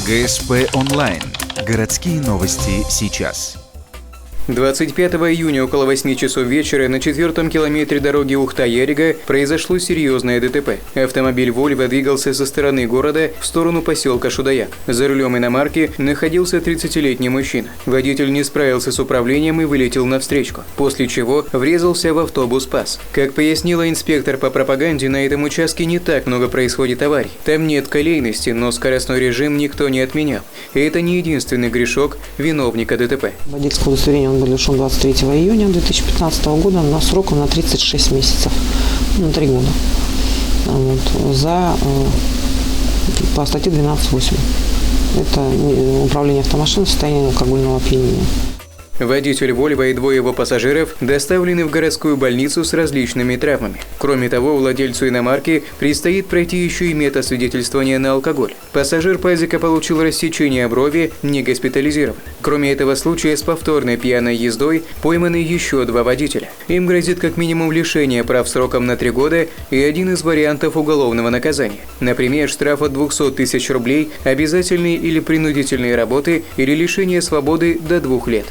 ГСП онлайн. Городские новости сейчас. 25 июня около 8 часов вечера на 4-м километре дороги Ухта-Ярига произошло серьезное ДТП. Автомобиль «Вольво» двигался со стороны города в сторону поселка Шудаяк. За рулем иномарки находился 30-летний мужчина. Водитель не справился с управлением и вылетел на встречку, после чего врезался в автобус ПАС. Как пояснила инспектор по пропаганде, на этом участке не так много происходит аварий. Там нет колейности, но скоростной режим никто не отменял. И это не единственный грешок виновника ДТП. Водительское удостоверение он был лишен 23 июня 2015 года на сроком на 36 месяцев, на 3 года. По статье 12.8. Это управление автомашиной в состоянии алкогольного опьянения. Водитель «Вольво» и двое его пассажиров доставлены в городскую больницу с различными травмами. Кроме того, владельцу иномарки предстоит пройти еще и медосвидетельствование на алкоголь. Пассажир «Пазика» получил рассечение брови, не госпитализирован. Кроме этого случая с повторной пьяной ездой пойманы еще 2 водителя. Им грозит как минимум лишение прав сроком на 3 года и один из вариантов уголовного наказания. Например, штраф от 200 тысяч рублей, обязательные или принудительные работы или лишение свободы до 2 лет.